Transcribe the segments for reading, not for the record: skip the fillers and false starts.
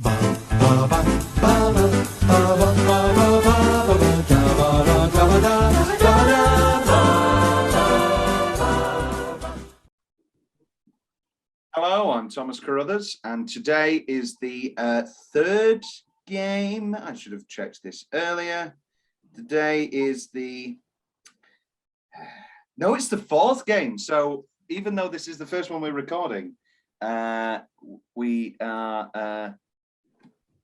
Hello, I'm Thomas Carruthers, and today is the third game. I should have checked this earlier. Today is the... No, it's the fourth game. So even though this is the first one we're recording,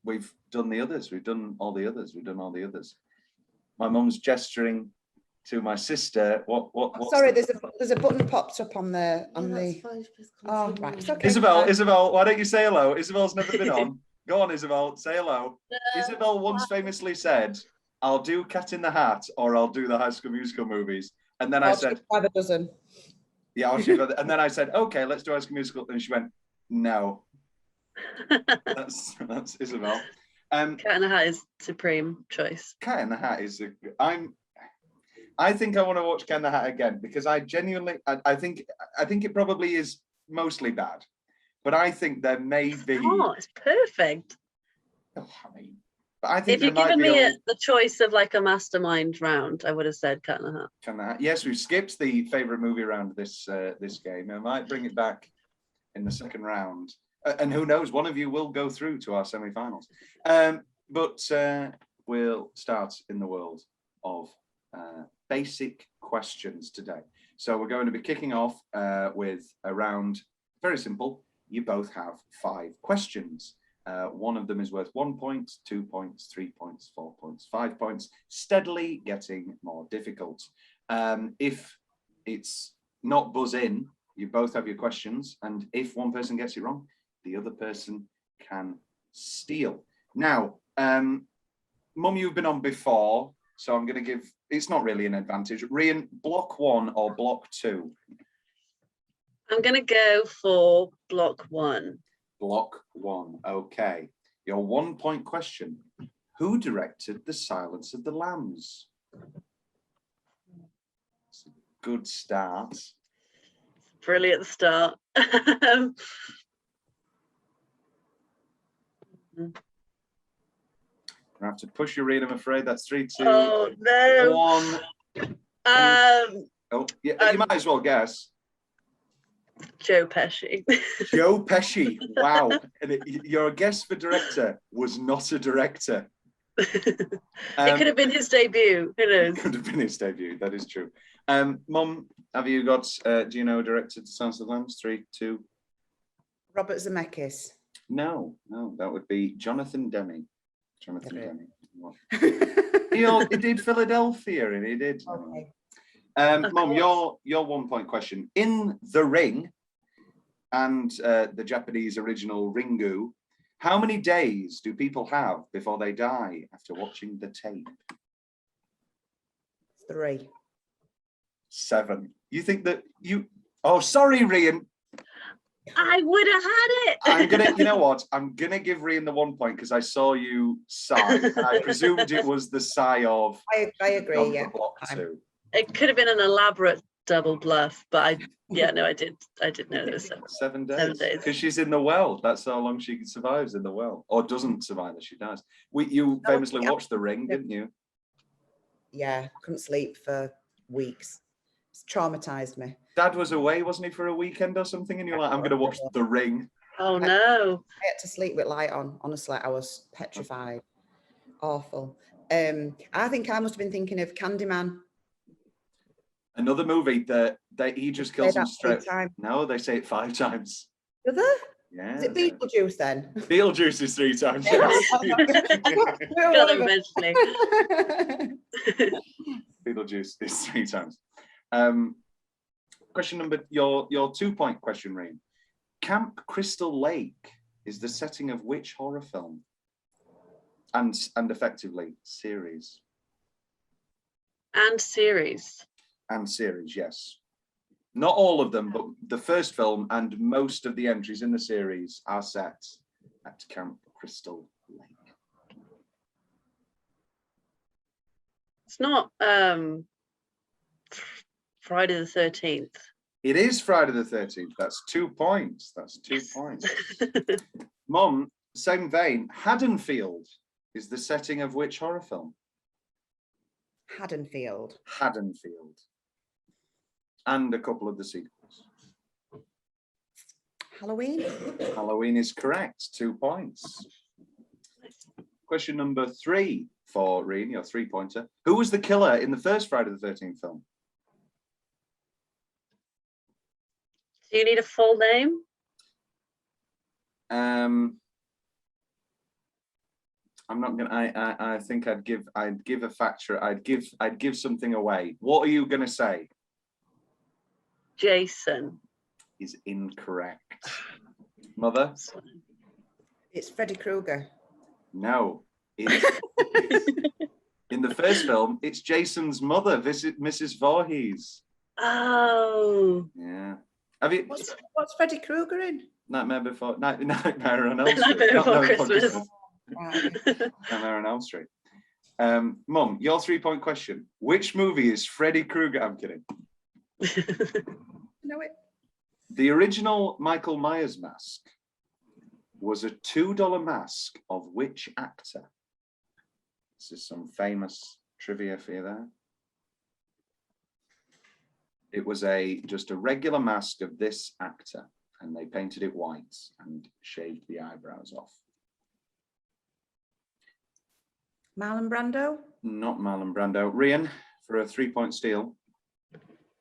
we've done the others. We've done all the others. My mum's gesturing to my sister. Sorry, there's a button popped up on the Oh, right. It's okay. Isabel, why don't you say hello? Isabel's never been on. Go on, Isabel, say hello. Isabel once famously said, "I'll do Cat in the Hat or I'll do the High School Musical movies." And then I said, "5 a dozen." Yeah, and then I said, "Okay, let's do High School Musical." And she went, "No." That's Isabel. Cat in the Hat is supreme choice. Cat in the Hat is I think I want to watch Cat in the Hat again because I genuinely, I think it probably is mostly bad, but I think there may be. Oh, it's perfect. Oh, I mean, but I think if you'd given me the choice of like a mastermind round, I would have said Cat in the Hat. Cat in the Hat. Yes, we've skipped the favourite movie round this game. I might bring it back in the second round, and who knows, one of you will go through to our semi-finals. But we'll start in the world of basic questions today. So we're going to be kicking off with a round, very simple. You both have 5 questions. One of them is worth 1 point, 2 points, 3 points, 4 points, 5 points, steadily getting more difficult. If it's not buzz in, you both have your questions, and if one person gets it wrong, the other person can steal. Now, Mum, you've been on before, so I'm going to give, it's not really an advantage. Rhian, block 1 or block 2? I'm going to go for block 1. Block 1, okay. Your 1 point question. Who directed The Silence of the Lambs? It's a good start. Brilliant start. I have to push your read, I'm afraid. That's 3, 2, oh, no. 1. Oh, yeah, you might as well guess. Joe Pesci. Joe Pesci. Wow. And your guess for director was not a director. It could have been his debut. Who knows? It could have been his debut. That is true. Mum, have you got, do you know who directed The Silence of the Lambs? 3, 2. Robert Zemeckis. No, that would be Jonathan Demme. Jonathan Demme. He did Philadelphia, and he did. Okay. Mum, your 1 point question. In The Ring and the Japanese original Ringu, how many days do people have before they die after watching the tape? 3. 7. You think that you... Oh, sorry, Rhian. I would have had it. I'm gonna, you know what? I'm gonna give Rhian the 1 point because I saw you sigh. And I presumed it was the sigh of. I agree. Yeah. Block 2. It could have been an elaborate double bluff, but I did know it was 7 days. 7 days. Because she's in the well. That's how long she survives in the well, or doesn't survive as she dies. You famously watched The Ring, didn't you? Yeah, couldn't sleep for weeks. It's traumatized me. Dad was away, wasn't he, for a weekend or something? And you're like, I'm going to watch The Ring. Oh, no. I had to sleep with light on. Honestly, I was petrified. Awful. I think I must have been thinking of Candyman. Another movie that he just kills them straight. No, they say it 5 times. Do they? Yeah. Is it Beetlejuice then? Beetlejuice is 3 times. Got eventually. Beetlejuice is 3 times. Question number, your 2 point question, Rhian. Camp Crystal Lake is the setting of which horror film? And effectively series. And series. And series, yes. Not all of them, but the first film and most of the entries in the series are set at Camp Crystal Lake. It's not Friday the 13th. It is Friday the 13th. That's 2 points. That's 2 points. Mum, same vein, Haddonfield is the setting of which horror film? Haddonfield. Haddonfield. And a couple of the sequels. Halloween. Halloween is correct. 2 points. Question number 3 for Rhian, your 3-pointer. Who was the killer in the first Friday the 13th film? Do you need a full name? I'm not gonna. I think I'd give a factor. I'd give something away. What are you gonna say? Jason. Is incorrect. Mother? It's Freddy Krueger. No. It's, in the first film, it's Jason's mother, Mrs. Voorhees. Oh. Yeah. Have you? What's Freddy Krueger in? Nightmare Nightmare on Elm Street. Nightmare Before Christmas. Right. Nightmare on Elm Street. Mum, your 3-point question. Which movie is Freddy Krueger? I'm kidding. Know it. The original Michael Myers mask was a $2 mask of which actor? This is some famous trivia for you there. It was just a regular mask of this actor, and they painted it white and shaved the eyebrows off. Marlon Brando? Not Marlon Brando. Rhian, for a 3-point steal.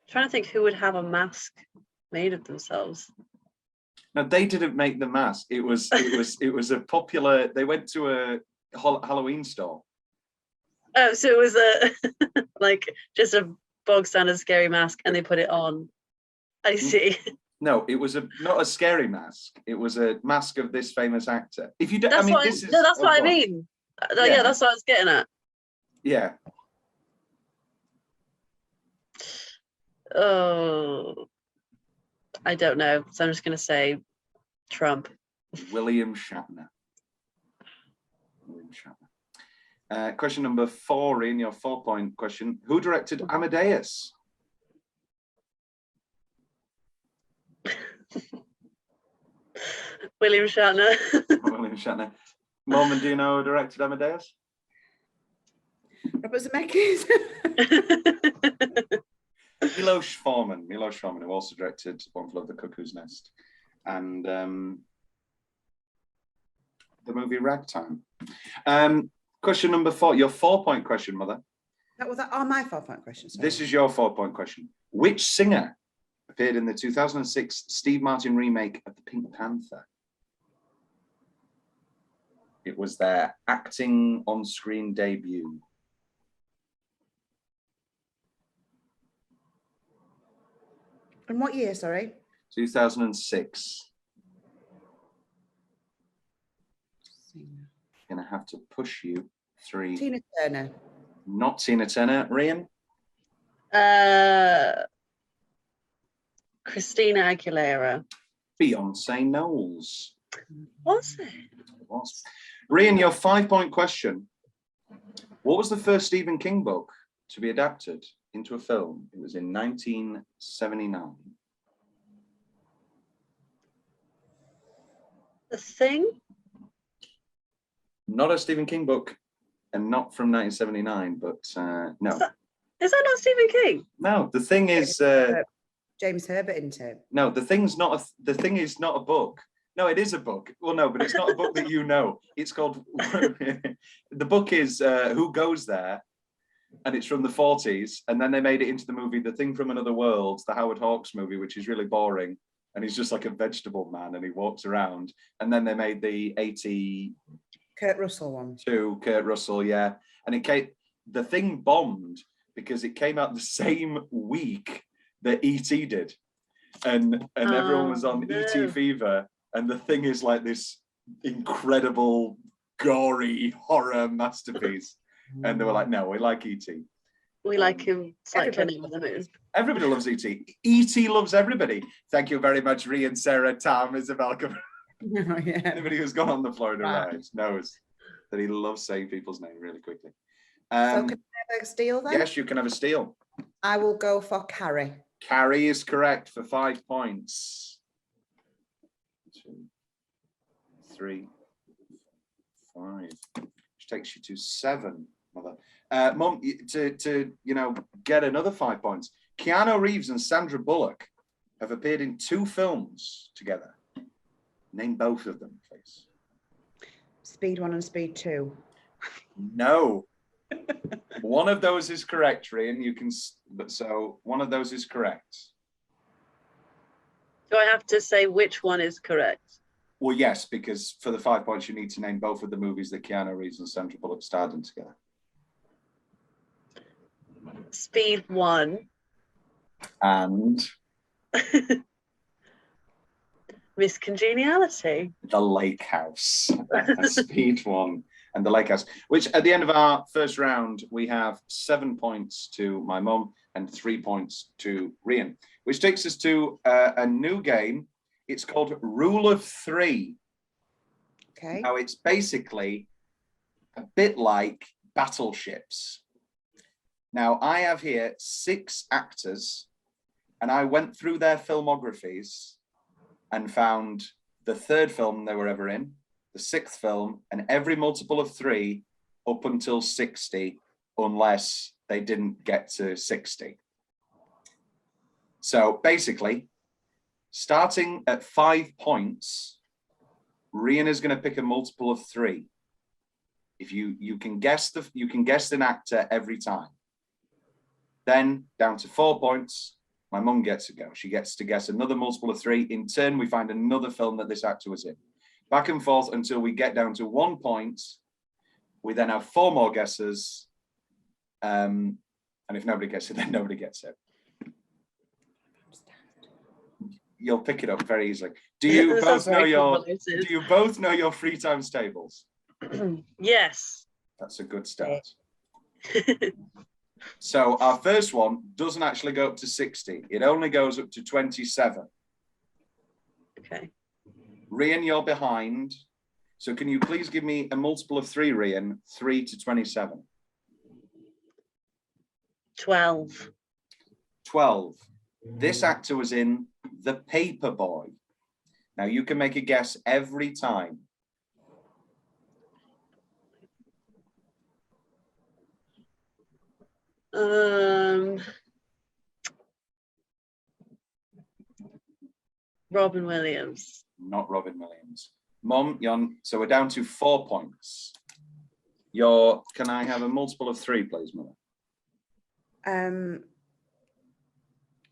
Trying to think who would have a mask made of themselves. No, they didn't make the mask. It was a popular. They went to a Halloween store. Oh, so it was a like just a bog standard scary mask, and they put it on. I see. No, it was not a scary mask. It was a mask of this famous actor. If you don't, That's I mean, what this is. no, that's what I mean. Yeah. Yeah, that's what I was getting at. Yeah. Oh, I don't know. So I'm just going to say Trump. William Shatner. William Shatner. Question number 4 in your 4-point question. Who directed Amadeus? William Shatner. William Shatner. Mom, do you know who directed Amadeus? Robert Zemeckis. Milos Forman, who also directed One Flew Over the Cuckoo's Nest, and the movie Ragtime. Question number 4, your 4-point question, Mother. Was that my 4-point question? Sorry. This is your 4-point question. Which singer appeared in the 2006 Steve Martin remake of the Pink Panther? It was their acting on-screen debut. And what year, sorry? 2006. Singer. Gonna have to push you 3. Tina Turner. Not Tina Turner. Rhian? Christina Aguilera. Beyonce Knowles. Was it? It was. Rhian, your 5-point question. What was the first Stephen King book to be adapted into a film? It was in 1979. The Thing? Not a Stephen King book, and not from 1979, but no. Is that not Stephen King? No, The Thing is James Herbert, isn't it? no, The Thing is not a book. No, it is a book. Well, no, but it's not a book that you know. It's called the book is Who Goes There? And it's from the 40s, and then they made it into the movie The Thing from Another World, the Howard Hawks movie, which is really boring, and he's just like a vegetable man and he walks around. And then they made the 82 Kurt Russell one. Kurt Russell, yeah. And The Thing bombed because it came out the same week that E.T. did, and everyone was on no. E.T. fever, and The Thing is like this incredible gory horror masterpiece. And they were like, no, we like E.T. We like him Everybody cycling over the moon. Everybody loves E.T. E.T. loves everybody. Thank you very much, Rhian, Sarah, Tom, Isabel. Oh, yeah. Anybody who's gone on the Florida Right. ride knows that he loves saying people's name really quickly. So can I have a steal then? Yes, you can have a steal. I will go for Carrie. Carrie is correct for 5 points. 2, 3, 5, which takes you to 7, Mother. Mum, to get another 5 points. Keanu Reeves and Sandra Bullock have appeared in 2 films together. Name both of them, please. Speed 1 and Speed 2. No. One of those is correct, Rhian. So one of those is correct. Do I have to say which one is correct? Well, yes, because for the 5 points, you need to name both of the movies that Keanu Reeves and Sandra Bullock starred in together. Speed 1. And Miss Congeniality. The Lake House. Speed 1 and The Lake House, which at the end of our first round, we have 7 points to my mum and 3 points to Rhian, which takes us to a new game. It's called Rule of 3. Okay. Now, it's basically a bit like Battleships. Now, I have here 6 actors, and I went through their filmographies and found the 3rd film they were ever in, the 6th film, and every multiple of 3 up until 60, unless they didn't get to 60. So basically, starting at 5 points, Rhian is going to pick a multiple of 3. If you can guess an actor every time. Then down to 4 points, my mum gets a go. She gets to guess another multiple of 3. In turn, we find another film that this actor was in. Back and forth until we get down to 1 point. We then have 4 more guesses. And if nobody gets it, then nobody gets it. You'll pick it up very easily. Do you both know your free times tables? Yes. That's a good start. So our first one doesn't actually go up to 60. It only goes up to 27. Okay. Rhian, you're behind. So can you please give me a multiple of 3, Rhian? 3 to 27. 12. 12. This actor was in The Paperboy. Now you can make a guess every time. Robin Williams. Not Robin Williams. Mum, so we're down to 4 points. Can I have a multiple of 3, please, Mother?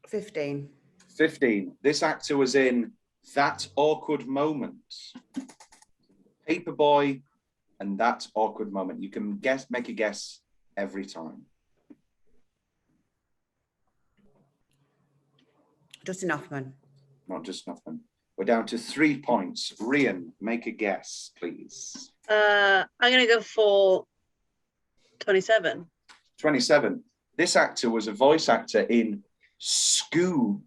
15. 15. This actor was in That Awkward Moment, Paperboy, and That Awkward Moment. You can make a guess every time. Dustin Hoffman. Not just nothing. We're down to 3 points. Rhian, make a guess, please. I'm going to go for 27. 27. This actor was a voice actor in Scoob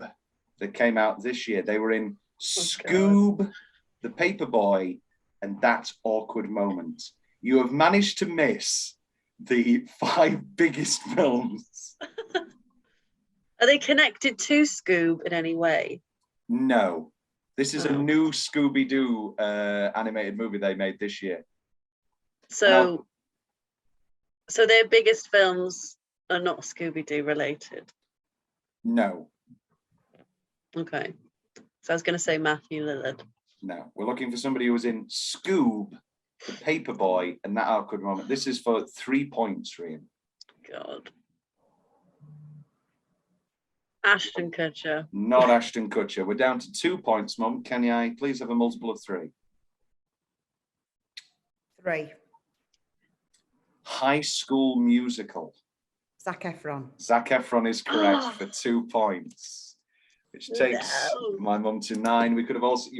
that came out this year. They were in Scoob, The Paperboy, and That Awkward Moment. You have managed to miss the 5 biggest films. Are they connected to Scoob in any way? No. This is a new Scooby-Doo animated movie they made this year. So their biggest films are not Scooby-Doo related? No. Okay. So I was going to say Matthew Lillard. No. We're looking for somebody who was in Scoob, The Paperboy, and That Awkward Moment. This is for 3 points, Rhian. God. Ashton Kutcher. Not Ashton Kutcher. We're down to 2 points, Mum. Can I please have a multiple of 3? 3. High School Musical. Zac Efron. Zac Efron is correct for 2 points, which takes my mum to 9. You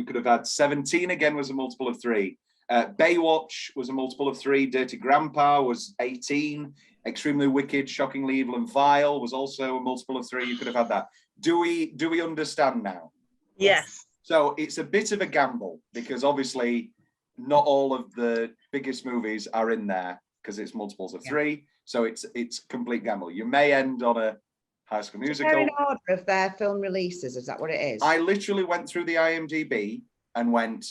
could have had 17 again was a multiple of 3. Baywatch was a multiple of 3. Dirty Grandpa was 18. Extremely Wicked, Shockingly Evil and Vile was also a multiple of 3. You could have had that. Do we understand now? Yes. So it's a bit of a gamble because obviously not all of the biggest movies are in there because it's multiples of 3. So it's complete gamble. You may end on a High School Musical. They're in order of their film releases. Is that what it is? I literally went through the IMDb and went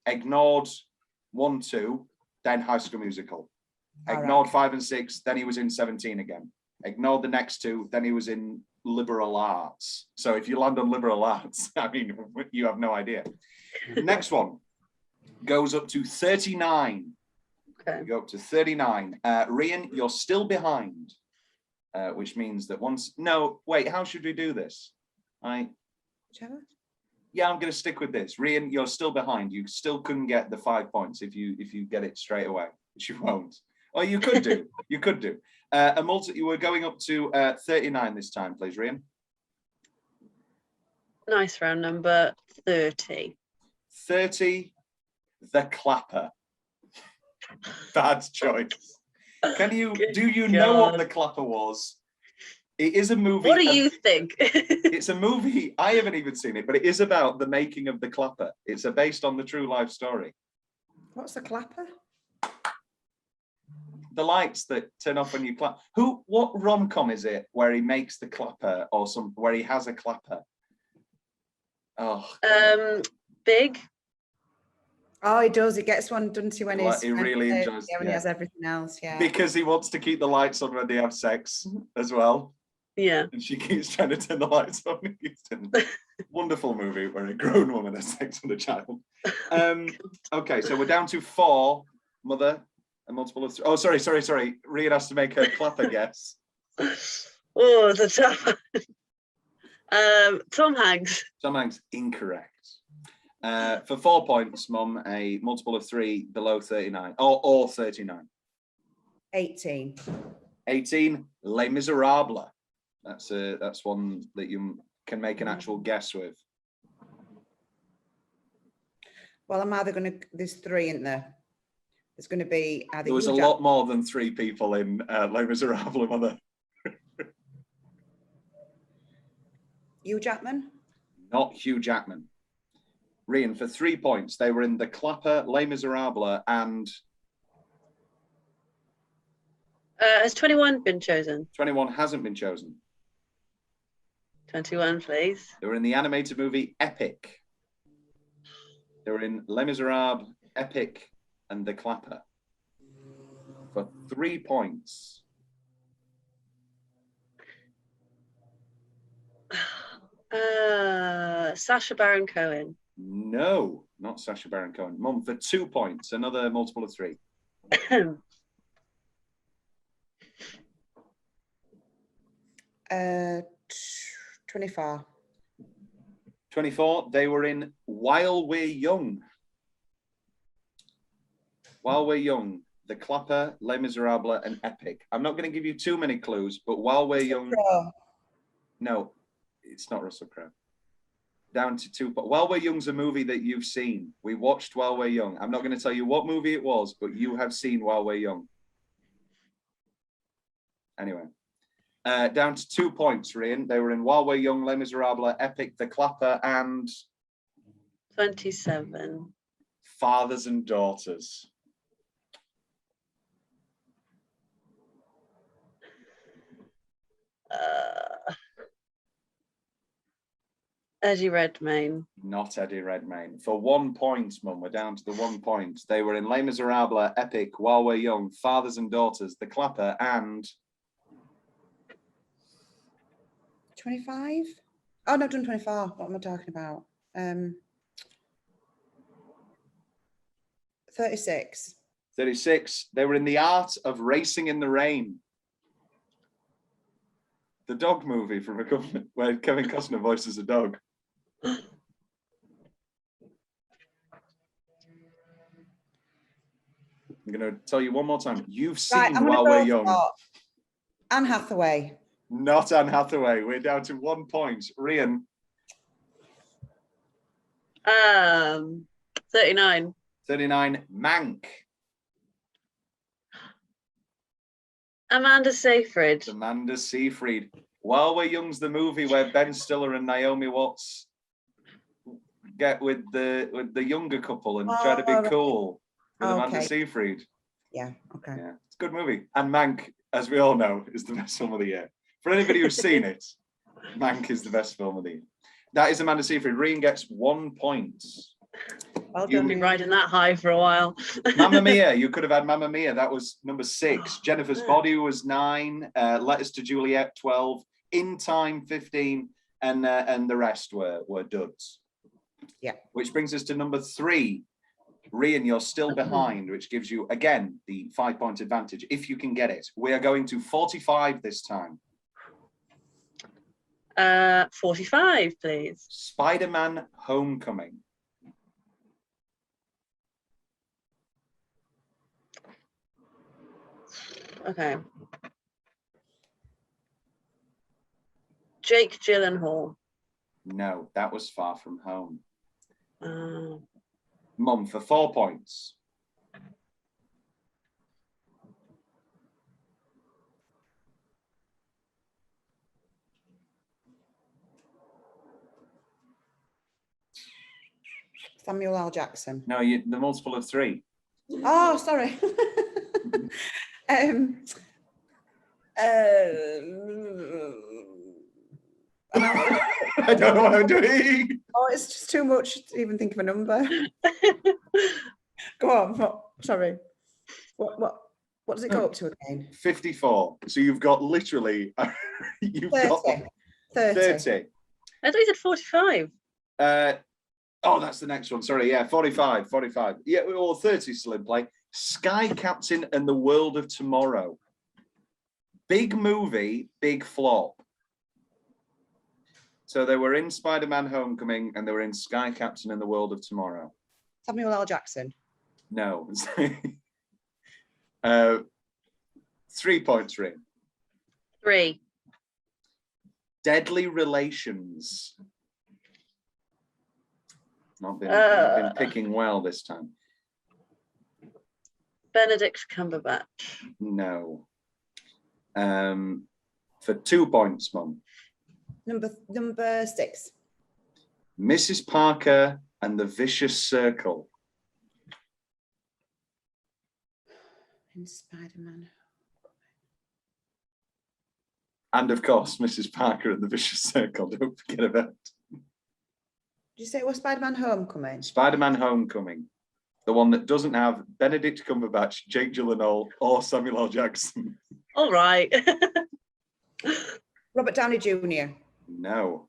ignored 1, 2, then High School Musical. All Ignored right. 5 and 6, then he was in 17 again. Ignored the next 2, then he was in liberal arts. So if you land on liberal arts, I mean, you have no idea. Next one goes up to 39. Okay. We go up to 39. Rhian, you're still behind, which means that once... No, wait, how should we do this? Whichever. Yeah, I'm going to stick with this. Rhian, you're still behind. You still couldn't get the 5 points if you get it straight away, which you won't. Or you could do. You could do. You were going up to 39 this time, please, Rhian. Nice round number, 30. 30, The Clapper. Bad choice. Do you know what The Clapper was? It is a movie. What do you think? It's a movie. I haven't even seen it, but it is about the making of The Clapper. It's based on the true life story. What's the clapper? The lights that turn off when you clap. What rom-com is it where he makes the clapper or where he has a clapper? Oh. Big. Oh, he does. He gets one, doesn't he, when he's... He really enjoys. Yeah, when he has everything else, yeah. Because he wants to keep the lights on when they have sex as well. Yeah. And she keeps trying to turn the lights on. Wonderful movie where a grown woman has sex with a child. Okay, so we're down to 4. Mother, a multiple of 3. Oh, sorry. Rhian has to make her clapper guess. Oh, the tough one. Tom Hanks. Tom Hanks, incorrect. For 4 points, Mum, a multiple of 3 below 39, or 39. 18. 18, Les Miserables. That's one that you can make an actual guess with. Well, I'm either going to... There's 3 in there. There's going to be... There was a lot more than 3 people in Les Miserables, Mother. Hugh Jackman? Not Hugh Jackman. Rhian, for 3 points, they were in The Clapper, Les Miserables, and... Has 21 been chosen? 21 hasn't been chosen. 21, please. They were in the animated movie Epic. They were in Les Miserables, Epic, and The Clapper. For 3 points. Sacha Baron Cohen. No, not Sacha Baron Cohen. Mum, for 2 points, another multiple of 3. 24. 24, they were in While We're Young. While We're Young, The Clapper, Les Miserables, and Epic. I'm not going to give you too many clues, but While We're Young... No, it's not Russell Crowe. Down to 2 points. While We're Young's a movie that you've seen. We watched While We're Young. I'm not going to tell you what movie it was, but you have seen While We're Young. Anyway. Down to 2 points, Rhian. They were in While We're Young, Les Miserables, Epic, The Clapper, and... 27. Fathers and Daughters. Eddie Redmayne. Not Eddie Redmayne. For 1 point, Mum, we're down to the 1 point. They were in Les Miserables, Epic, While We're Young, Fathers and Daughters, The Clapper, and... 25? Oh, no, I've done 24. What am I talking about? 36. 36. They were in The Art of Racing in the Rain. The dog movie from a government where Kevin Costner voices a dog. I'm going to tell you one more time. You've seen While We're Young. Anne Hathaway. Not Anne Hathaway. We're down to 1 point. Rhian. 39. 39. Mank. Amanda Seyfried. Amanda Seyfried. While We're Young's the movie where Ben Stiller and Naomi Watts get with the younger couple and try to be cool with Amanda Seyfried. Yeah, okay. Yeah, it's a good movie. And Mank, as we all know, is the best film of the year. For anybody who's seen it, Mank is the best film of the year. That is Amanda Seyfried. Rhian gets 1 point. Well You- done, Been Rhian. riding that high for a while. Mamma Mia, you could have had Mamma Mia. That was number 6. Oh, Jennifer's yeah. Body was 9. Letters to Juliet 12. In Time 15, and the rest were duds. Yeah. Which brings us to number 3. Rhian, you're still behind, which gives you again the 5-point advantage if you can get it. We are going to 45 this time. 45, please. Spider-Man: Homecoming. Okay. Jake Gyllenhaal. No, that was Far From Home. Uh, Mum for 4 points. Samuel L. Jackson. No, the multiple of 3. Oh, sorry. I don't know what I'm doing. Oh, it's just too much to even think of a number. Go on. Sorry. What does it go up to again? 54. So you've got literally, you've 30. got 30. I thought you said 45. That's the next one. Sorry, yeah, 45. Yeah, or 30 still in play. Sky Captain and the World of Tomorrow. Big movie, big flop. So they were in Spider-Man: Homecoming and they were in Sky Captain and the World of Tomorrow. Samuel L. Jackson. No. 3 points, Rhian. 3. Deadly Relations. Not been picking well this time. Benedict Cumberbatch. No. For 2 points, Mum. Number 6. Mrs. Parker and the Vicious Circle. In Spider-Man. And of course, Mrs. Parker and the Vicious Circle. Don't forget about it. Did you say it was Spider-Man: Homecoming? Spider-Man: Homecoming. The one that doesn't have Benedict Cumberbatch, Jake Gyllenhaal, or Samuel L. Jackson. All right. Robert Downey Jr. No.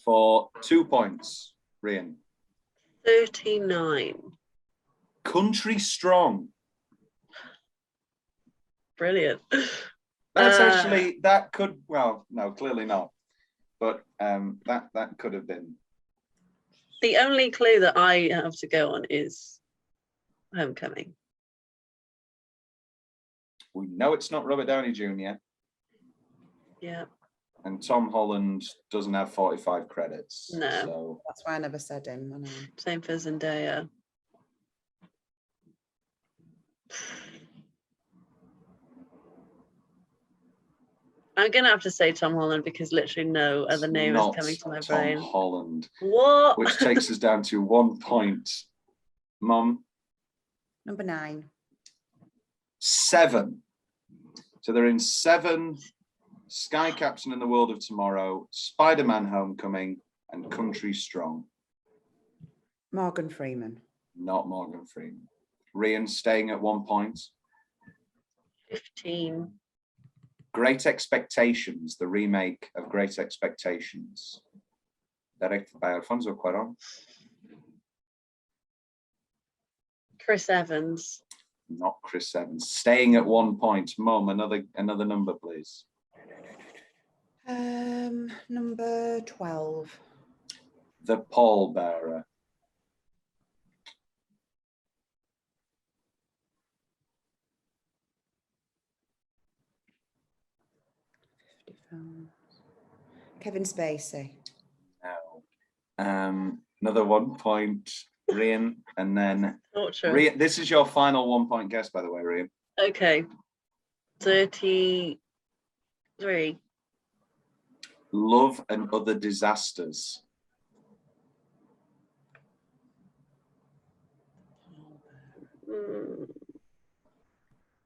For 2 points, Rhian. 39. Country Strong. Brilliant. That's actually, that could, well, no, clearly not. But that could have been. The only clue that I have to go on is Homecoming. We know it's not Robert Downey Jr. Yeah. And Tom Holland doesn't have 45 credits. No. So That's why I never said him. I know. Same for Zendaya. I'm gonna have to say Tom Holland because literally no other it's name is not coming to my Tom brain. Holland, What? which takes us down to 1 point. Mum, Number 9. 7. So they're in 7. Sky Captain and the World of Tomorrow, Spider-Man: Homecoming, and Country Strong. Morgan Freeman. Not Morgan Freeman. Rhian staying at 1 point. 15. Great Expectations, the remake of Great Expectations. Directed by Alfonso Cuarón. Chris Evans. Not Chris Evans. Staying at 1 point. Mum, another number, please. Number 12. The Pallbearer. Kevin Spacey. No. Another 1 point, Rhian, and then Not sure. Rhian, this is your final 1 point guess, by the way, Rhian. Okay. 33. Love and Other Disasters.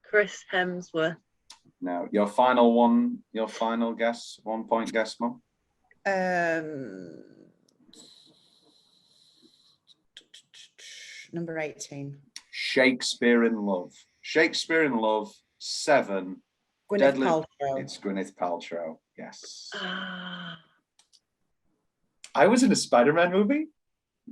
Chris Hemsworth. No. Your final one, your final guess, 1 point guess, Mum. number 18. Shakespeare in Love. Shakespeare in Love, 7. Gwyneth Deadly. Paltrow. It's Gwyneth Paltrow. Yes. Ah, I was in a Spider-Man movie.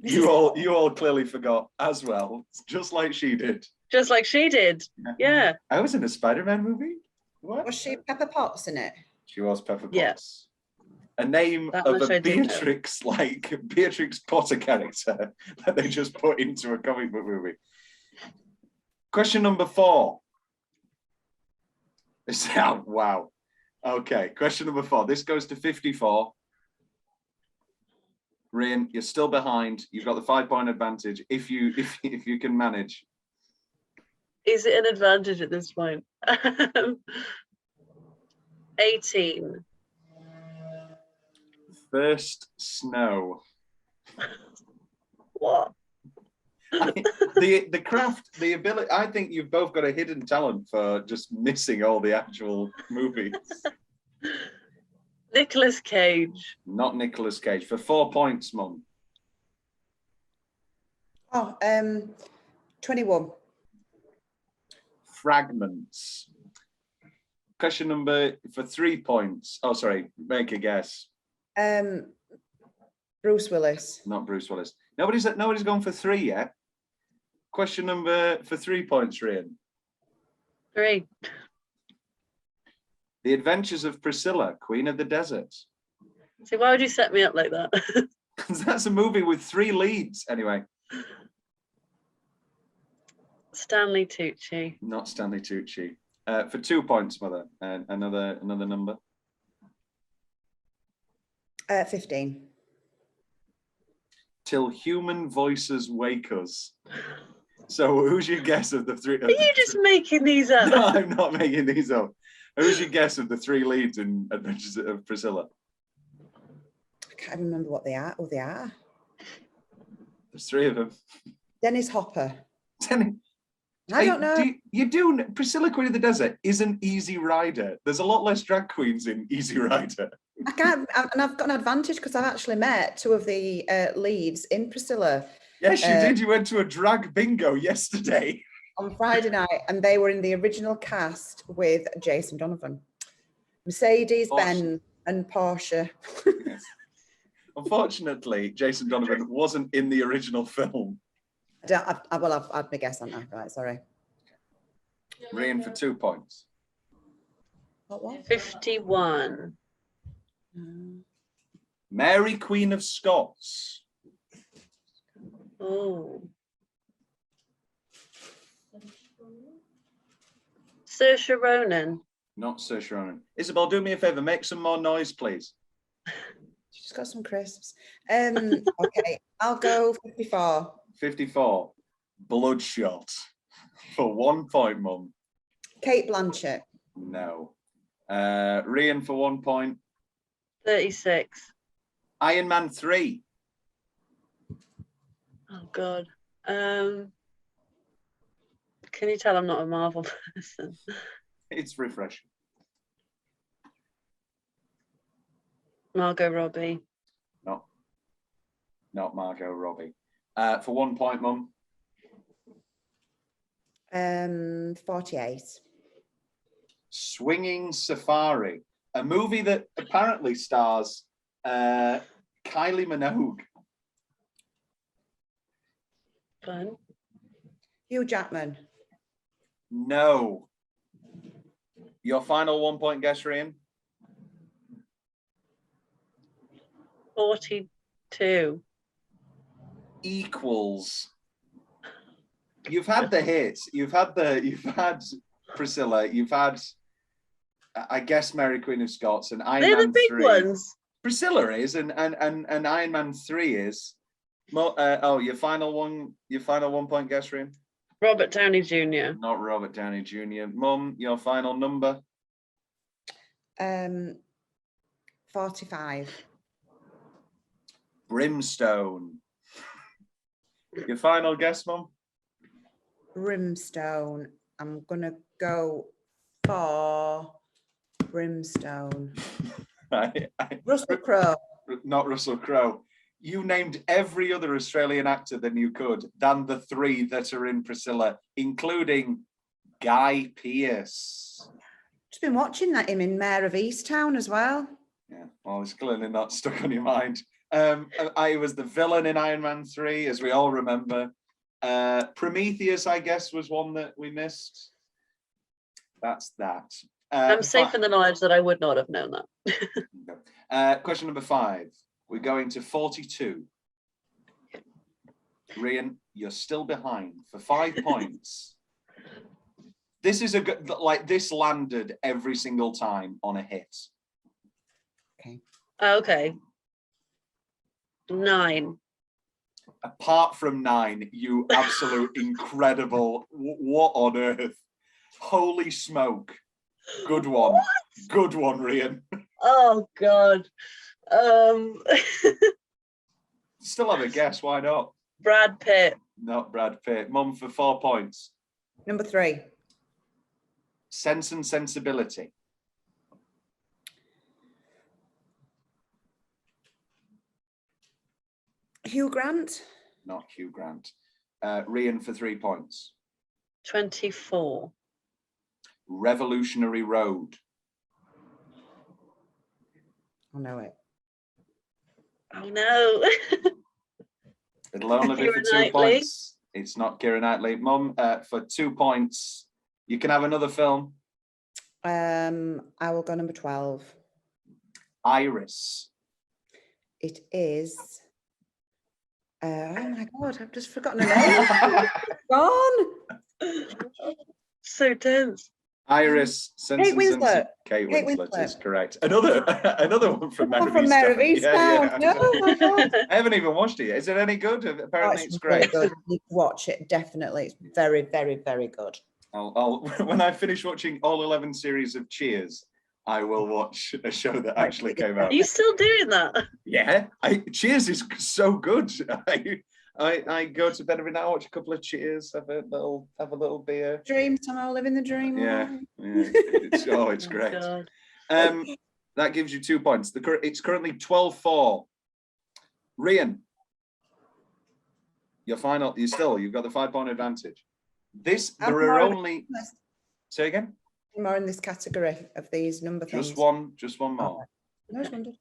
You all clearly forgot as well, just like she did. just like she did. Yeah. I was in a Spider-Man movie. What? Was she Pepper Potts in it? She was Pepper Potts. Yeah. A name That of much a I did know. Beatrix Potter character that they just put into a comic book movie. Question number 4. Wow. Okay, question number 4. This goes to 54. Rhian, you're still behind. You've got the 5-point advantage if you can manage. Is it an advantage at this point? 18. First snow. What? The craft, the ability. I think you've both got a hidden talent for just missing all the actual movies. Nicolas Cage. Not Nicolas Cage. For 4 points, Mum. Oh, 21. Fragments. Question number for 3 points. Oh, sorry. Make a guess. Bruce Willis. Not Bruce Willis. Nobody's gone for 3 yet. Question number for 3 points, Rhian. 3. The Adventures of Priscilla, Queen of the Desert. See, why would you set me up like that? Because that's a movie with 3 leads. Anyway. Stanley Tucci. Not Stanley Tucci. For 2 points, Mother. Another number. 15. Till Human Voices Wake Us. So who's your guess of the 3? Are you just making these up? No, I'm not making these up. Who's your guess of the 3 leads in Adventures of Priscilla? I can't remember what they are. Oh, they are. There's 3 of them. Dennis Hopper. Dennis. I don't know. You do. Priscilla, Queen of the Desert is an Easy Rider. There's a lot less drag queens in Easy Rider. I can't, and I've got an advantage because I've actually met 2 of the leads in Priscilla. Yes, you did. You went to a drag bingo yesterday. On Friday night, and they were in the original cast with Jason Donovan, Mercedes, Ben, and Porsche. Yes. Unfortunately, Jason Donovan wasn't in the original film. I've had my guess on that. Right, sorry. Rhian for 2 points. What was? 51. Mary, Queen of Scots. Oh. Saoirse Ronan. Not Saoirse Ronan. Isabel, do me a favour. Make some more noise, please. She's got some crisps. Okay, I'll go 54. 54. Bloodshot. For 1 point, Mum. Kate Blanchett. No. Rhian for 1 point. 36. Iron Man 3. Oh God. Can you tell I'm not a Marvel person? It's refreshing. Margot Robbie. No. Not Margot Robbie. For 1 point, Mum. 48. Swinging Safari. A movie that apparently stars Kylie Minogue. Fun. Hugh Jackman. No. Your final 1 point guess, Rhian? 42. Equals. You've had the hits. You've had Priscilla. You've had, I guess, Mary Queen of Scots and Iron They're Man the big 3. ones. Priscilla is, and Iron Man 3 is. Your final 1 point guess, Rhian? Robert Downey Jr. Not Robert Downey Jr. Mum, your final number? 45. Brimstone. Your final guess, Mum? Brimstone. I'm gonna go for Brimstone. Russell Crowe. Not Russell Crowe. You named every other Australian actor than you could, than the three that are in Priscilla, including Guy Pearce. Just been watching that him in Mayor of Easttown as well. Yeah, well, it's clearly not stuck on your mind. I was the villain in Iron Man 3, as we all remember. Prometheus, I guess, was one that we missed. That's that. I'm safe in the knowledge that I would not have known that. Question number 5. We're going to 42. Rhian, you're still behind for 5 points. This is a good, like, this landed every single time on a hit. Okay. Okay. 9. Apart from 9, you absolute incredible. What on earth? Holy smoke. Good one. What? Good one, Rhian. Oh God. Still have a guess, why not? Brad Pitt. Not Brad Pitt. Mum for 4 points. Number 3. Sense and Sensibility. Hugh Grant. Not Hugh Grant. Rhian for 3 points. 24. Revolutionary Road. I know it. Oh no. It'll only be for Keira 2 Knightley. points. It's not Keira Knightley. Mum, for 2 points. You can have another film. I will go number 12. Iris. It is. Oh my God, I've just forgotten her name. Gone. So tense. Iris. Sense Kate and Sensi- Winslet. Kate Kate Winslet Winslet. is correct. Another one from One from Mayor of Easttown. Yeah. No, my God. I haven't even watched it yet. Is it any good? Oh, Apparently it's really great. good. You watch it, definitely. It's very, very, very good. I'll when I finish watching all 11 series of Cheers, I will watch a show that actually came out. Are you still doing that? Yeah, Cheers is so good. I go to bed every night, watch a couple of Cheers, have a little beer. Dream, somehow living the dream. Yeah, it's Oh, great. God. That gives you 2 points. It's currently 12-4. Rhian, you've got the 5-point advantage. There are only. Say again. More in this category of these number things. Just one more. No, it's wondered.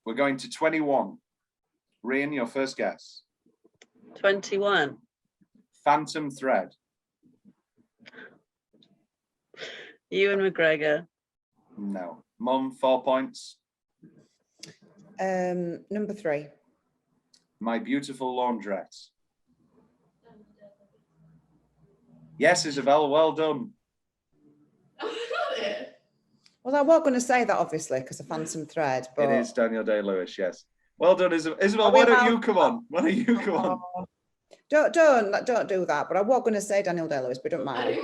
We're going to 21. Rhian, your first guess. 21. Phantom Thread. Ewan McGregor. No. Mum, 4 points. Number 3. My Beautiful Laundrette. Yes, Isabel, well done. Well, I was going to say that obviously because of Phantom Thread, but It is Daniel Day-Lewis, yes. Well done, Isabel. Isabel, Are we why don't allowed- you come on? Why don't you come on? Don't do that. But I was going to say Daniel Day-Lewis, but don't mind.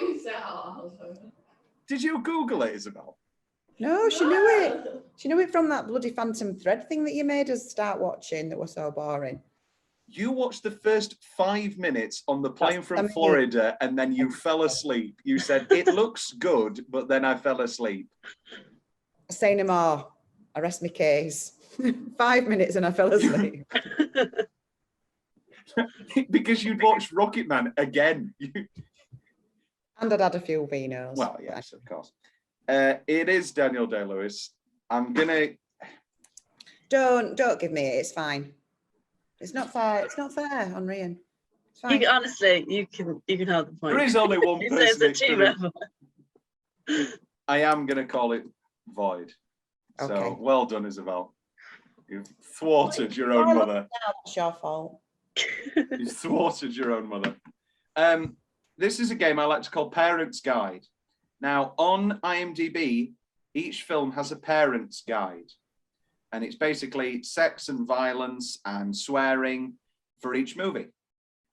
Did you Google it, Isabel? No, she knew it. She knew it from that bloody Phantom Thread thing that you made us start watching that was so boring. You watched the first 5 minutes on the plane That's from amazing. Florida and then you fell asleep. You said, it looks good, but then I fell asleep. Say no more. I rest my case. 5 minutes and I fell asleep. Because you'd watched Rocket Man again. And I'd had a few vinos. Well, yes, of course. It is Daniel Day-Lewis. I'm gonna. Don't give me it. It's fine. It's not fair. It's not fair on Rhian. It's fine. Honestly, you can have the point. There is only one He person. says the it's team gonna- member. I am gonna call it void. So Okay. well done, Isabel. You've thwarted your own mother. It's your fault. You've thwarted your own mother. This is a game I like to call Parents Guide. Now, on IMDb, each film has a parent's guide. And it's basically sex and violence and swearing for each movie.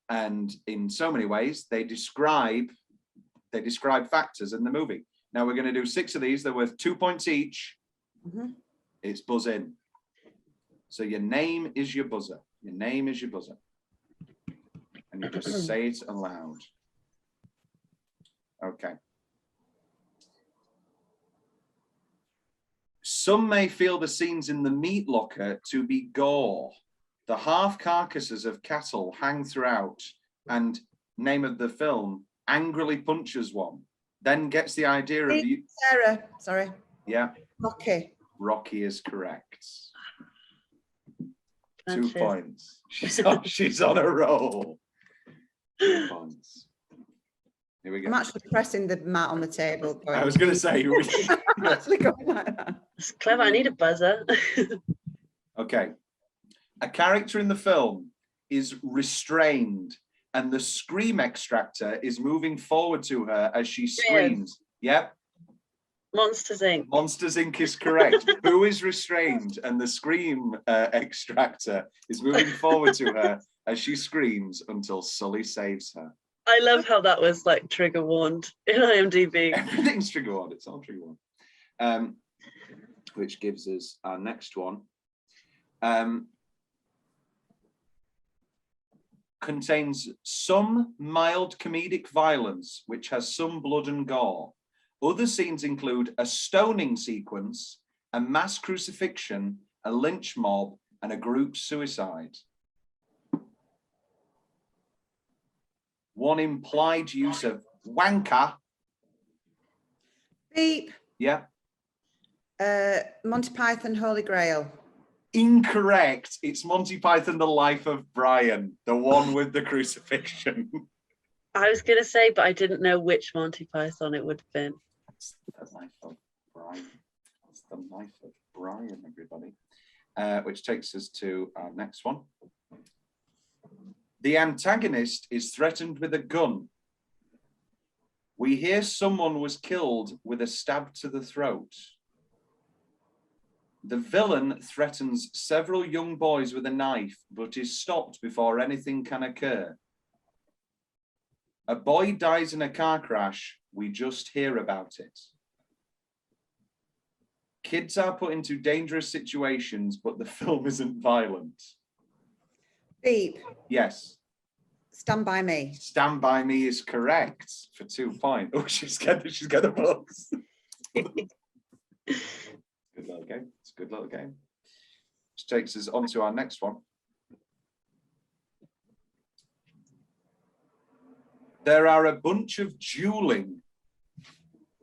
And in so many ways, they describe factors in the movie. Now we're going to do 6 of these. They're worth 2 points each. Mm-hmm. It's buzz in. So your name is your buzzer. Your name is your buzzer. And you just say it aloud. Okay. Some may feel the scenes in the meat locker to be gore. The half carcasses of cattle hang throughout, and name of the film, angrily punches one, then gets the idea of you. Sarah, sorry. Yeah. Rocky. Rocky is correct. Punches. 2 points. She's on a roll. 2 points. Here we go. I'm actually pressing the mat on the table. I was going to say. I'm actually going like that. It's clever. I need a buzzer. Okay. A character in the film is restrained, and the scream extractor is moving forward to her as she screams. Yep. Monsters Inc. Monsters Inc. is correct. Who is restrained, and the scream extractor is moving forward to her as she screams until Sully saves her. I love how that was like trigger warned in IMDb. Everything's trigger warned. It's all trigger warned. Which gives us our next one. Contains some mild comedic violence, which has some blood and gore. Other scenes include a stoning sequence, a mass crucifixion, a lynch mob, and a group suicide. One implied use of wanker. Beep. Yeah. Monty Python, Holy Grail. Incorrect. It's Monty Python, The Life of Brian, the one with the crucifixion. I was going to say, but I didn't know which Monty Python it would have been. That's The Life of Brian. That's The Life of Brian, everybody. Which takes us to our next one. The antagonist is threatened with a gun. We hear someone was killed with a stab to the throat. The villain threatens several young boys with a knife, but is stopped before anything can occur. A boy dies in a car crash. We just hear about it. Kids are put into dangerous situations, but the film isn't violent. Beep. Yes. Stand By Me. Stand By Me is correct for 2 points. Oh, she's got the books. Good little game. It's a good little game. Which takes us on to our next one. There are a bunch of dueling.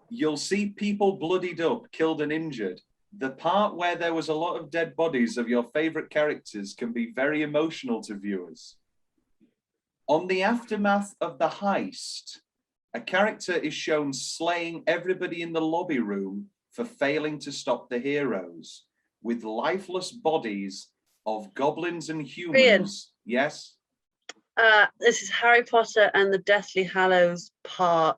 You'll see people bloodied up, killed and injured. The part where there was a lot of dead bodies of your favorite characters can be very emotional to viewers. On the aftermath of the heist, a character is shown slaying everybody in the lobby room for failing to stop the heroes with lifeless bodies of goblins and humans. Rhian. Yes? This is Harry Potter and the Deathly Hallows Part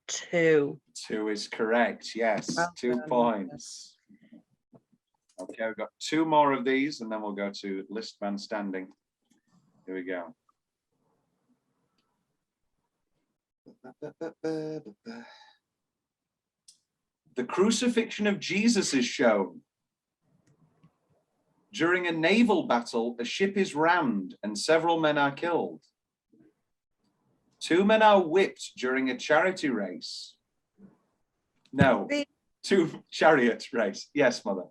2. 2 is correct, yes. Well 2 done. points. Okay, we've got 2 more of these and then we'll go to list man standing. Here we go. The crucifixion of Jesus is shown. During a naval battle, a ship is rammed and several men are killed. 2 men are whipped during a charity race. No, 2 chariot race. Yes, mother.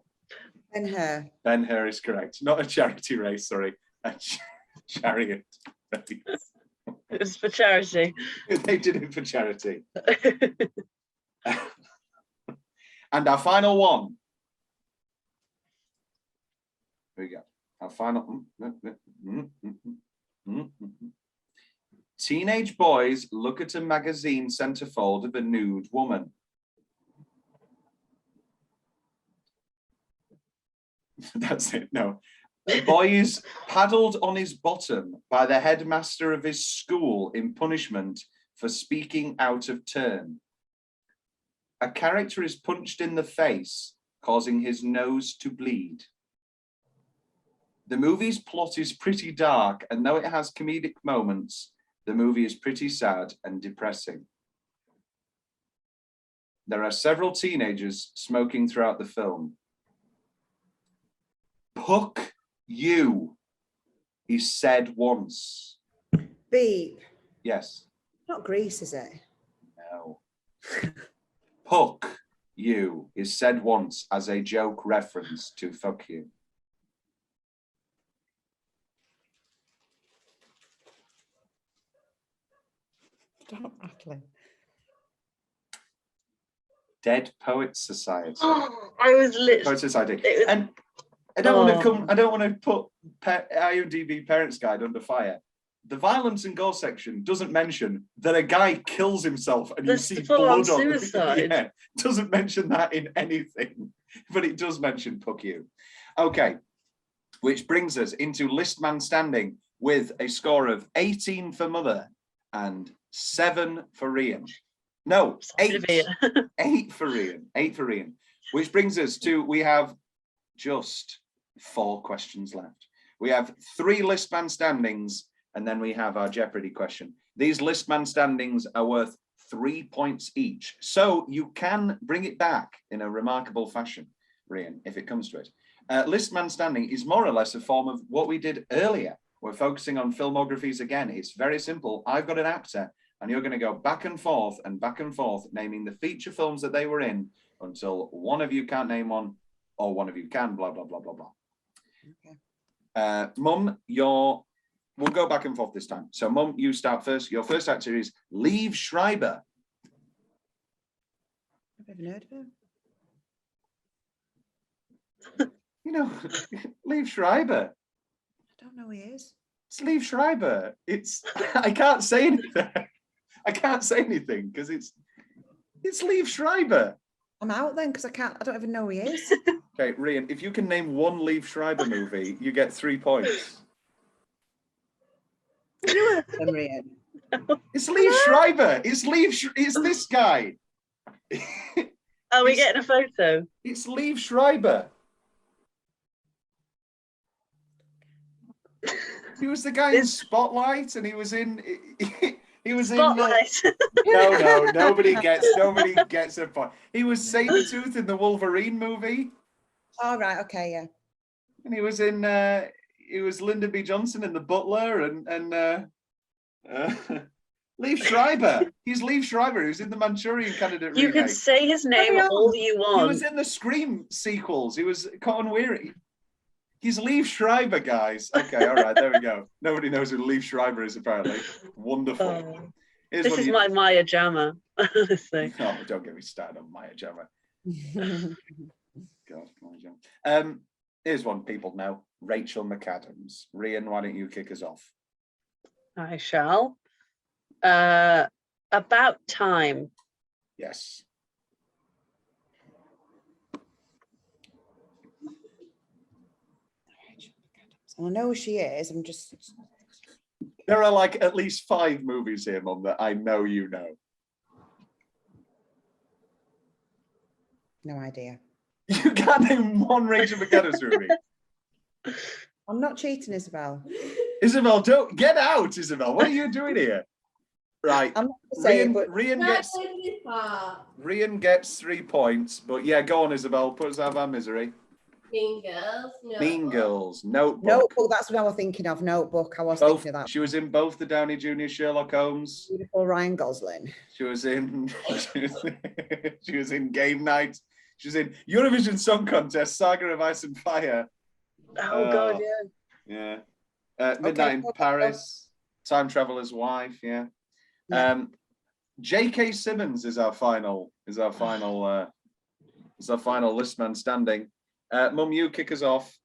Ben-Hur. Ben-Hur is correct. Not a charity race, sorry. A chariot race. It was for charity. They did it for charity. And our final one. Here we go. Our final. Teenage boys look at a magazine centerfold of a nude woman. That's it. No. The boy is paddled on his bottom by the headmaster of his school in punishment for speaking out of turn. A character is punched in the face, causing his nose to bleed. The movie's plot is pretty dark, and though it has comedic moments, the movie is pretty sad and depressing. There are several teenagers smoking throughout the film. Puck you, he said once. Beep. Yes. Not Grease, is it? No. Puck you is said once as a joke reference to fuck you. Stop rattling. Dead Poets Society. I was literally. Poets Society. It was- And I don't want to put IMDb Parents Guide under fire. The violence and gore section doesn't mention that a guy kills himself and you There's see full-on blood on suicide. Yeah, doesn't mention that in anything, but it does mention Puck You. Okay, which brings us into List Man Standing with a score of 18 for Mother and 7 for Rhian. No, 8. 8 for Rhian. 8 for Rhian. Which brings us to, we have just 4 questions left. We have 3 List Man Standings, and then we have our Jeopardy question. These List Man Standings are worth 3 points each. So you can bring it back in a remarkable fashion, Rhian, if it comes to it. List Man Standing is more or less a form of what we did earlier. We're focusing on filmographies again. It's very simple. I've got an actor, and you're going to go back and forth, naming the feature films that they were in until one of you can't name one, or one of you can, blah, blah, blah, blah, blah. Okay. Mum, we'll go back and forth this time. So, Mum, you start first. Your first actor is Liev Schreiber. I've never heard of him. You know, Liev Schreiber. I don't know who he is. It's Liev Schreiber. I can't say anything. I can't say anything because it's Liev Schreiber. I'm out then because I don't even know who he is. Okay, Rhian, if you can name one Liev Schreiber movie, you get 3 points. You heard of him, Rhian? It's Liev Schreiber. It's this guy. Are we getting a photo? It's Liev Schreiber. He was the guy in Spotlight, and he was in. He was Spotlight. No, nobody gets a point. He was Sabretooth in the Wolverine movie. Oh, right, okay, yeah. And he was in. He was Lyndon B. Johnson in The Butler, and Liev Schreiber. He's Liev Schreiber. He was in the Manchurian Candidate You remake. can say his name all you want. He was in the Scream sequels. He was Cotton Weary. He's Liev Schreiber, guys. Okay, all right, there we go. Nobody knows who Liev Schreiber is, apparently. Wonderful. This is my Maya Jama, honestly. Oh, don't get me started on Maya Jama. God, Maya Jama. Here's one people know. Rachel McAdams. Rhian, why don't you kick us off? I shall. About Time. Yes. I know who she is. I'm just. There are like at least 5 movies here, Mum, that I know you know. No idea. You can't name one Rachel McAdams movie. I'm not cheating, Isabel. Isabel, don't get out, Isabel. What are you doing here? Right. I'm not saying, but Rhian gets 3 points, but yeah, go on, Isabel. Put us out of our misery. Mean Girls. Notebook. Mean Girls. Notebook. Notebook, that's what I was thinking of. Notebook. I was thinking of that. She was in both the Downey Jr. Sherlock Holmes. Beautiful Ryan Gosling. She was in Game Night. She was in Eurovision Song Contest, Saga of Ice and Fire. Oh God, yeah. Midnight in Paris, Time Traveler's Wife. Yeah. J.K. Simmons is our final list man standing. Mum, you kick us off.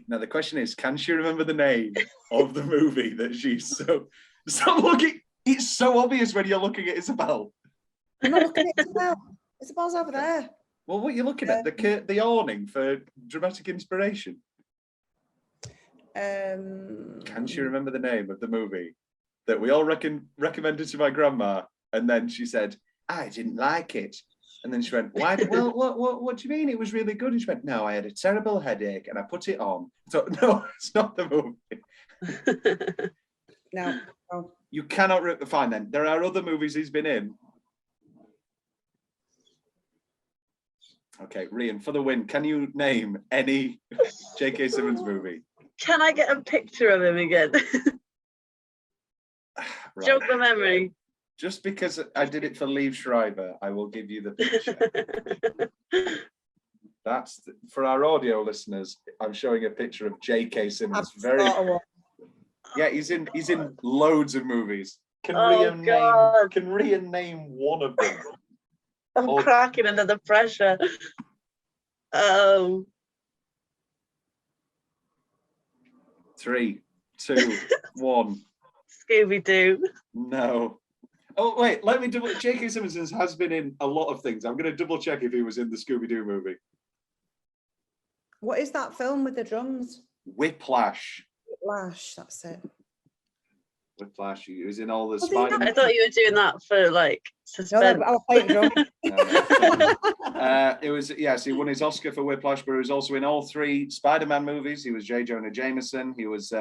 Now the question is, can she remember the name of the movie that she's so? Stop looking. It's so obvious when you're looking at Isabel. I'm not looking at Isabel. Isabel's over there. Well, what are you looking at? The awning for dramatic inspiration. Can she remember the name of the movie that we all recommended to my grandma, and then she said, I didn't like it. And then she went, why? Well, what do you mean? It was really good. And she went, no, I had a terrible headache and I put it on. So, no, it's not the movie. No. You cannot fine then. There are other movies he's been in. Okay, Rhian, for the win, can you name any J.K. Simmons movie? Can I get a picture of him again? Right. Jog the memory. Just because I did it for Liev Schreiber, I will give you the picture. For our audio listeners, I'm showing a picture of J.K. Simmons. Yeah, he's in loads of movies. Can Oh, God. Rhian name one of them? I'm Or- cracking under the pressure. 3, 2, 1. Scooby-Doo. No. Oh wait, let me double. J.K. Simmons has been in a lot of things. I'm going to double check if he was in the Scooby-Doo movie. What is that film with the drums? Whiplash. Whiplash, that's it. Whiplash. He was in all the Was he Spider-Man. I thought you were doing that for like No, suspense. I was playing drums. It was, yes, he won his Oscar for Whiplash, but he was also in all 3 Spider-Man movies. He was J. Jonah Jameson. He was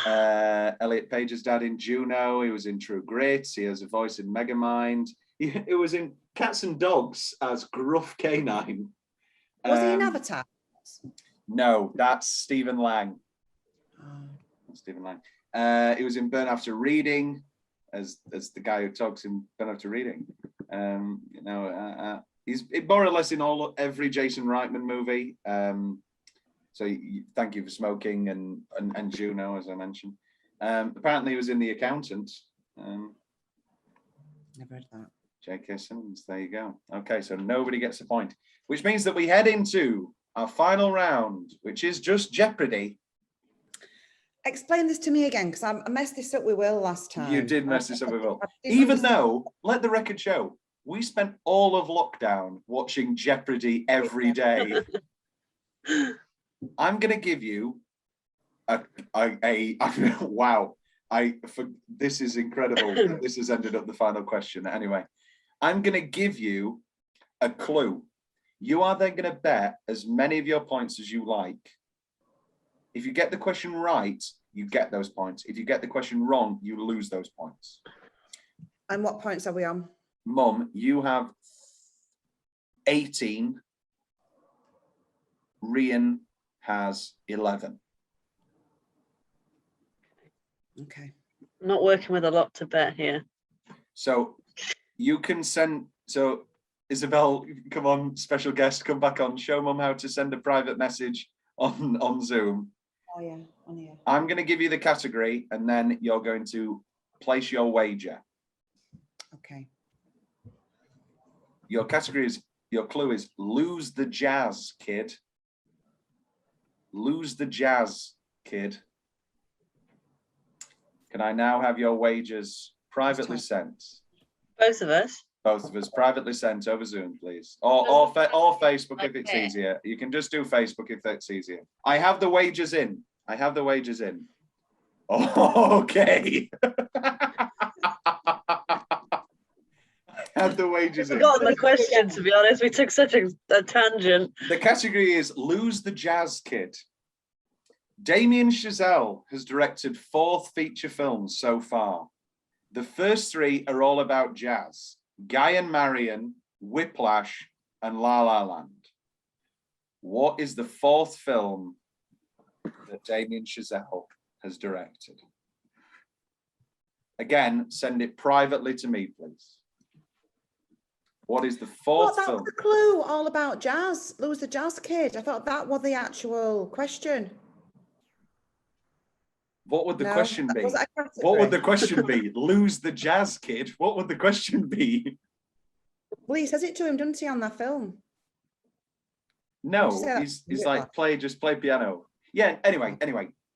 Elliot Page's dad in Juno. He was in True Grit. He has a voice in Megamind. He was in Cats and Dogs as Gruff Canine. Was he in Avatar? No, that's Stephen Lang. Oh. Stephen Lang. He was in Burn After Reading as the guy who talks in Burn After Reading. He's more or less in every Jason Reitman movie. Thank You for Smoking and Juno, as I mentioned. Apparently, he was in The Accountant. Never heard that. J.K. Simmons, there you go. Okay, so nobody gets a point, which means that we head into our final round, which is just Jeopardy. Explain this to me again, because I messed this up with Will last time. You did mess this up with Will. Even though, let the record show, we spent all of lockdown watching Jeopardy every day. I'm going to give you wow. This is incredible. This has ended up the final question. Anyway, I'm going to give you a clue. You are then going to bet as many of your points as you like. If you get the question right, you get those points. If you get the question wrong, you lose those points. And what points are we on? Mum, you have 18. Rhian has 11. Okay. I'm not working with a lot to bet here. So you can send, so Isabel, come on, special guest, come back on, show Mum how to send a private message on Zoom. Oh yeah, on here. I'm going to give you the category and then you're going to place your wager. Okay. Your category is, your clue is lose the jazz, kid. Lose the jazz, kid. Can I now have your wagers privately sent? Both of us. Both of us privately sent over Zoom, please. Or Facebook if it's easier. You can just do Facebook if that's easier. I have the wagers in. I have the wagers in. Okay. I have the wagers in. Forgotten the question, to be honest. We took such a tangent. The category is Lose the Jazz Kid. Damien Chazelle has directed 4 feature films so far. The first 3 are all about jazz. Guy and Marion, Whiplash, and La La Land. What is the 4th film that Damien Chazelle has directed? Again, send it privately to me, please. What is the 4th That film? was the clue, all about jazz. Lose the jazz kid. I thought that was the actual question. What would the No, question be? was it a What would category? the question be? Lose the jazz kid. What would the question be? Well, he says it to him, doesn't he, on that film? No, Say that. he's like just play piano. Yeah. Anyway,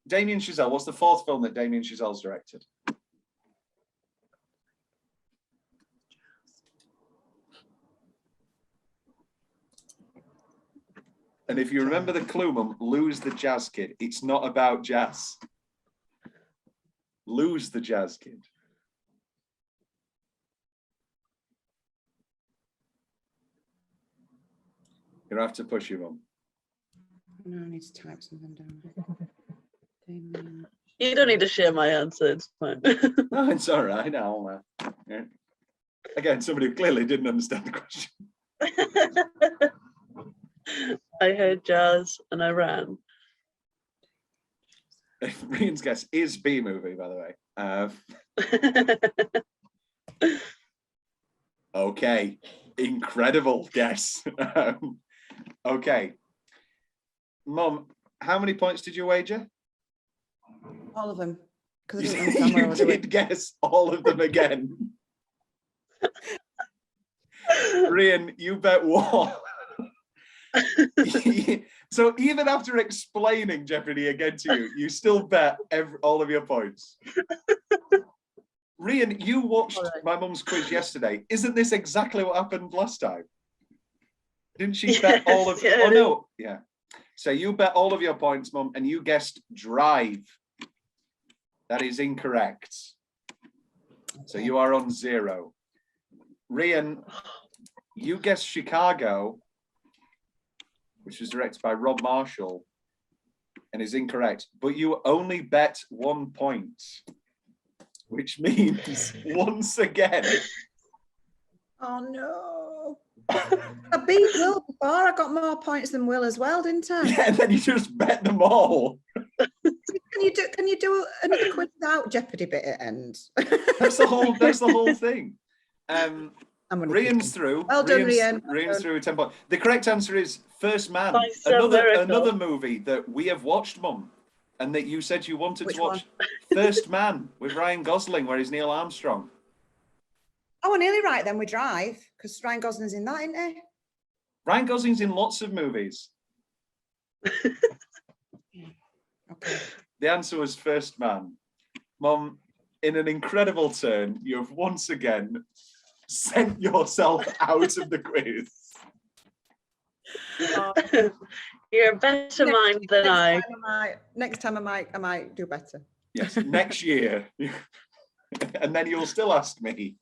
Damien Chazelle. What's the 4th film that Damien Chazelle's directed? And if you remember the clue, Mum, lose the jazz kid. It's not about jazz. Lose the jazz kid. You're gonna have to push your Mum. No, I need to type something down. Damien. You don't need to share my answer. It's fine. No, it's all right. Now, yeah. Again, somebody who clearly didn't understand the question. I heard jazz and I ran. Rhian's guess is B movie, by the way. Okay, incredible guess. Okay, Mum, how many points did you wager? All of them. Because I didn't understand where I was You doing. did guess all of them again. Rhian, you bet what? So even after explaining Jeopardy again to you, you still bet all of your points. Rhian, you watched my mum's quiz yesterday. Isn't this exactly what happened last time? Didn't she bet all of? Yeah, Oh no, yeah. So you bet all of your points, Mum, and you guessed Drive. That is incorrect. So you are on 0. Rhian, you guessed Chicago, which was directed by Rob Marshall, and is incorrect. But you only bet 1 point, which means once again. Oh no! I beat Will before. I got more points than Will as well, didn't I? Yeah, and then you just bet them all. Can you do another quiz without Jeopardy bit at end? That's the whole thing. Rhian's through. Well done, Rhian. Rhian's through with 10 points. The correct answer is First Man. It's a miracle. Another movie that we have watched, Mum, and that you said you wanted Which to watch. First Man with Ryan Gosling, where he's Neil Armstrong. Oh, we're nearly right then. We Drive because Ryan Gosling's in that, isn't he? Ryan Gosling's in lots of movies. Okay. The answer was First Man. Mum, in an incredible turn, you have once again sent yourself out of the quiz. You're a better mind than I. Next time I might do better. Yes, next year. And then you'll still ask me,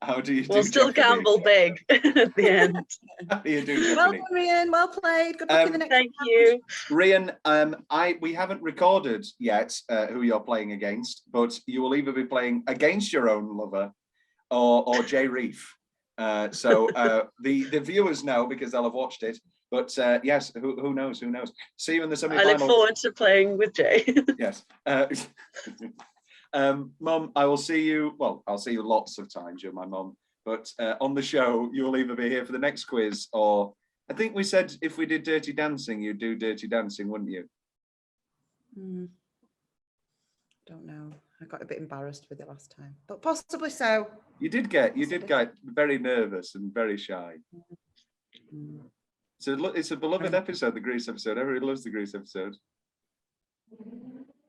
how do you do We'll still Jeopardy? gamble big at the end. How do you do Well Jeopardy? done, Rhian. Well played. Good luck in the next Thank round. you. Rhian, we haven't recorded yet who you're playing against, but you will either be playing against your own lover or Jay Reef. So the viewers know because they'll have watched it. But yes, who knows? Who knows? See you in the I semi-final. look forward to playing with Jay. Yes. Mum, I will see you. Well, I'll see you lots of times. You're my mum. But on the show, you will either be here for the next quiz, or I think we said if we did Dirty Dancing, you'd do Dirty Dancing, wouldn't you? Don't know. I got a bit embarrassed with it last time, but possibly so. You did get very nervous and very shy. So it's a beloved episode, the Grease episode. Everybody loves the Grease episode.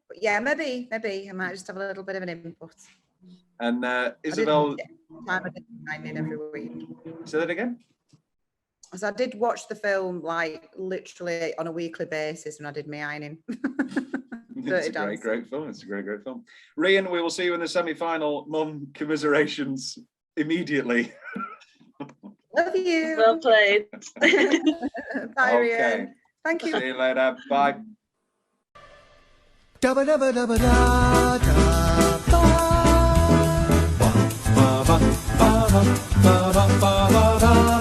But yeah, maybe I might just have a little bit of an input. And Isabel, I did mining every week. say that again. So I did watch the film like literally on a weekly basis when I did my ironing. It's a great film. It's a great film. Rhian, we will see you in the semi-final. Mum, commiserations immediately. Love you. Well played. Bye, Rhian. Thank you. See you later. Bye. Dabba dabba dabba da da ba ba ba ba ba ba ba ba ba.